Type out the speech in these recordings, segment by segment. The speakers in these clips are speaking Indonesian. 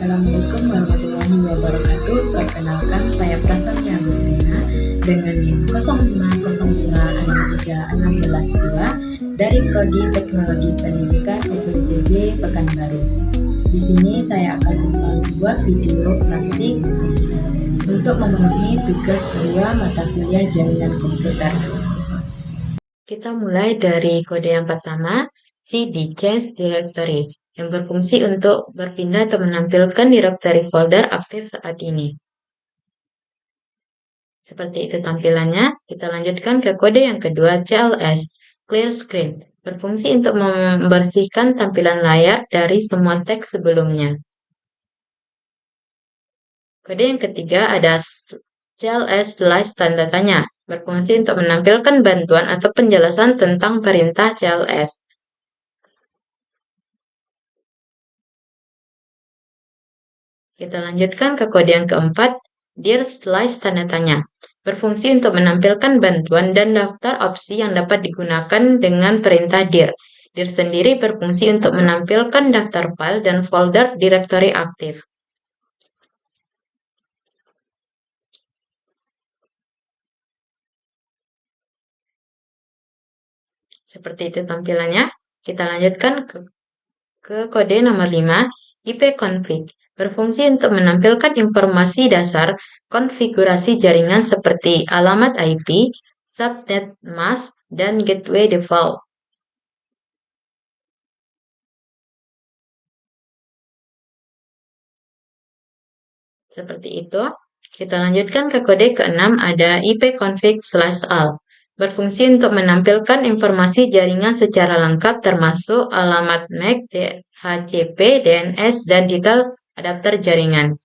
Assalamualaikum warahmatullahi wabarakatuh. Perkenalkan, saya Prasetya Agustina dengan NIM 0502631612 dari Prodi Teknologi Pendidikan UPTJ Pekanbaru. Di sini saya akan membuat video praktik untuk memenuhi tugas 2 mata kuliah jaringan komputer. Kita mulai dari kode yang pertama, cd change directory, yang berfungsi untuk berpindah atau menampilkan directory folder aktif saat ini. Seperti itu tampilannya. Kita lanjutkan ke kode yang kedua, cls, clear screen, berfungsi untuk membersihkan tampilan layar dari semua teks sebelumnya. Kode yang ketiga ada cls slice tanda tanya, berfungsi untuk menampilkan bantuan atau penjelasan tentang perintah cls. Kita lanjutkan ke kode yang keempat, dir slice tanda tanya, berfungsi untuk menampilkan bantuan dan daftar opsi yang dapat digunakan dengan perintah dir. Dir sendiri berfungsi untuk menampilkan daftar file dan folder direktori aktif. Seperti itu tampilannya. Kita lanjutkan ke kode nomor 5, ipconfig, berfungsi untuk menampilkan informasi dasar konfigurasi jaringan seperti alamat IP, subnet mask, dan gateway default. Seperti itu. Kita lanjutkan ke kode ke-6, ada ipconfig/all. Berfungsi untuk menampilkan informasi jaringan secara lengkap termasuk alamat MAC, DHCP, DNS, dan detail adapter jaringan.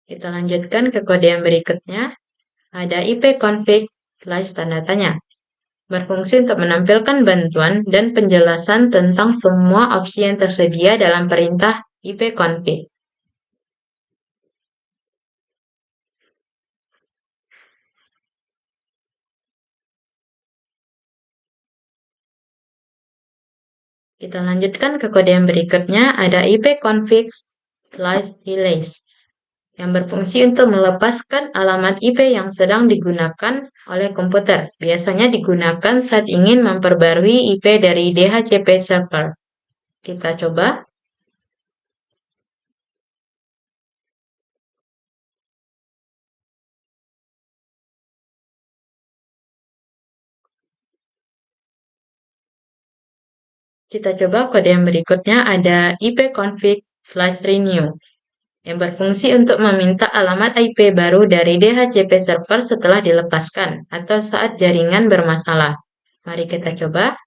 Kita lanjutkan ke kode yang berikutnya. Ada ipconfig/tanda tanya. Berfungsi untuk menampilkan bantuan dan penjelasan tentang semua opsi yang tersedia dalam perintah ipconfig. Kita lanjutkan ke kode yang berikutnya, ada ipconfig/release, yang berfungsi untuk melepaskan alamat IP yang sedang digunakan oleh komputer. Biasanya digunakan saat ingin memperbarui IP dari DHCP server. Kita coba. Kita coba kode yang berikutnya, ada ipconfig/renew, yang berfungsi untuk meminta alamat IP baru dari DHCP server setelah dilepaskan atau saat jaringan bermasalah. Mari kita coba.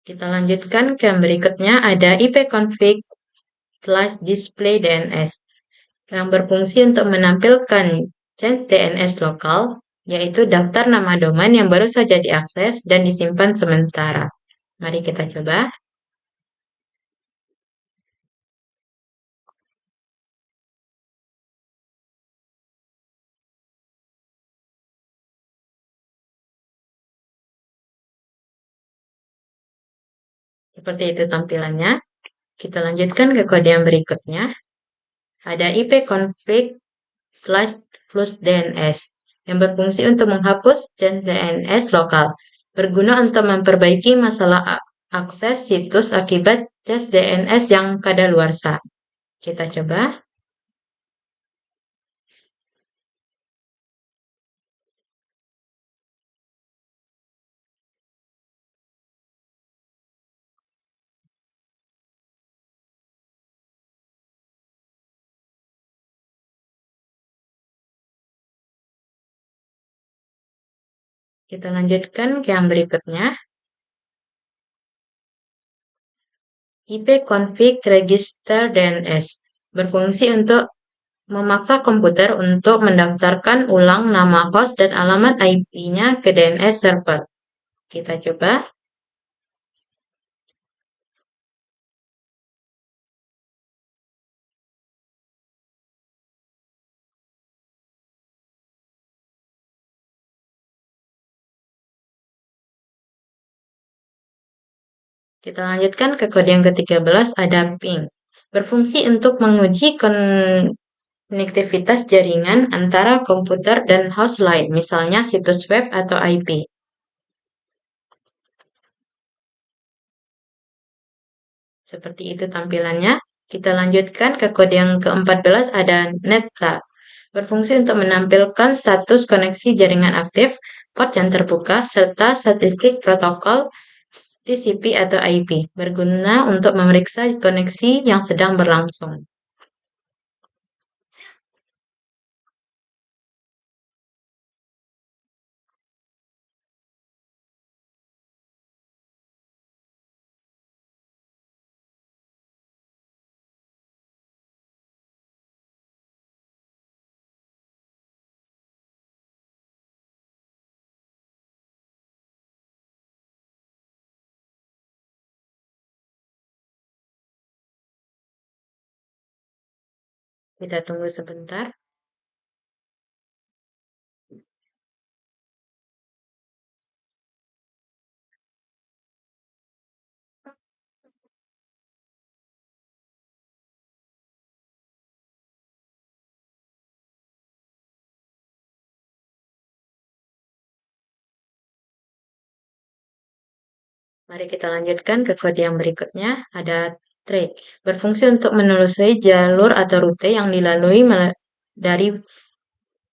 Kita lanjutkan ke yang berikutnya, ada ipconfig/display DNS, yang berfungsi untuk menampilkan change DNS lokal, yaitu daftar nama domain yang baru saja diakses dan disimpan sementara. Mari kita coba. Seperti itu tampilannya. Kita lanjutkan ke kode yang berikutnya. Ada ipconfig/flushDNS, yang berfungsi untuk menghapus change DNS lokal, berguna untuk memperbaiki masalah akses situs akibat cache DNS yang kadaluarsa. Kita coba. Kita lanjutkan ke yang berikutnya. ipconfig register DNS, berfungsi untuk memaksa komputer untuk mendaftarkan ulang nama host dan alamat IP-nya ke DNS server. Kita coba. Kita lanjutkan ke kode yang ke-13, ada ping. Berfungsi untuk menguji konektivitas jaringan antara komputer dan host lain, misalnya situs web atau IP. Seperti itu tampilannya. Kita lanjutkan ke kode yang ke-14, ada nettab. Berfungsi untuk menampilkan status koneksi jaringan aktif, port yang terbuka, serta statistik protokol TCP atau IP, berguna untuk memeriksa koneksi yang sedang berlangsung. Kita tunggu sebentar. Mari kita lanjutkan ke kode yang berikutnya, ada track. Berfungsi untuk menelusuri jalur atau rute yang dilalui dari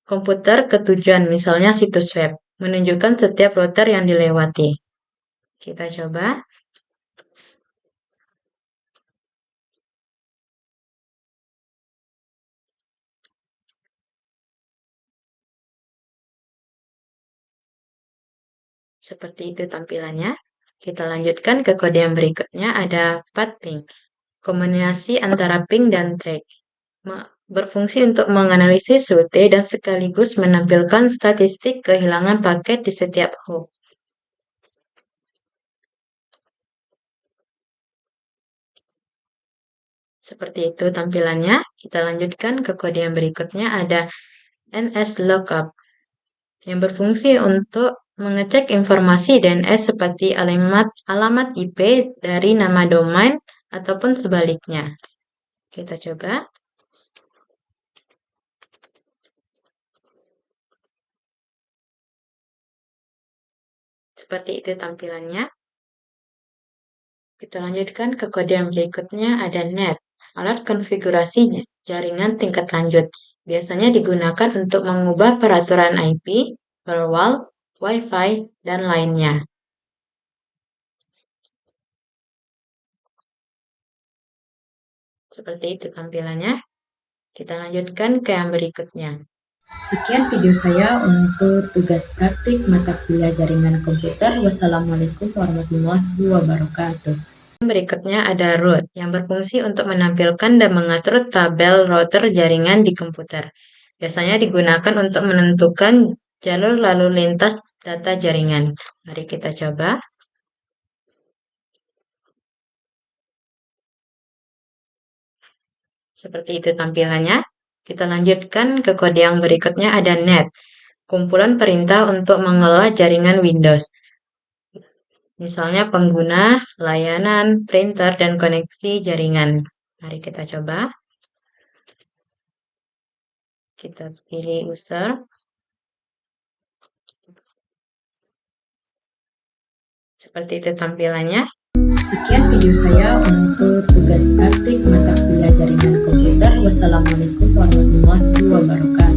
komputer ke tujuan, misalnya situs web, menunjukkan setiap router yang dilewati. Kita coba. Seperti itu tampilannya. Kita lanjutkan ke kode yang berikutnya, ada path ping. Kombinasi antara ping dan track. Berfungsi untuk menganalisis rute dan sekaligus menampilkan statistik kehilangan paket di setiap hop. Seperti itu tampilannya. Kita lanjutkan ke kode yang berikutnya, ada NSLookup, yang berfungsi untuk mengecek informasi DNS seperti alamat IP dari nama domain ataupun sebaliknya. Kita coba. Seperti itu tampilannya. Kita lanjutkan ke kode yang berikutnya, ada NAT, alat konfigurasi jaringan tingkat lanjut. Biasanya digunakan untuk mengubah peraturan IP, firewall, Wi-Fi, dan lainnya. Seperti itu tampilannya. Kita lanjutkan ke yang berikutnya. Sekian video saya untuk tugas praktik mata kuliah jaringan komputer. Wassalamualaikum warahmatullahi wabarakatuh. Berikutnya ada root, yang berfungsi untuk menampilkan dan mengatur tabel router jaringan di komputer. Biasanya digunakan untuk menentukan jalur lalu lintas data jaringan. Mari kita coba. Seperti itu tampilannya. Kita lanjutkan ke kode yang berikutnya, ada net, kumpulan perintah untuk mengelola jaringan Windows. Misalnya pengguna, layanan, printer, dan koneksi jaringan. Mari kita coba. Kita pilih user. Seperti itu tampilannya. Sekian video saya untuk tugas praktik mata kuliah jaringan komputer. Wassalamualaikum warahmatullahi wabarakatuh.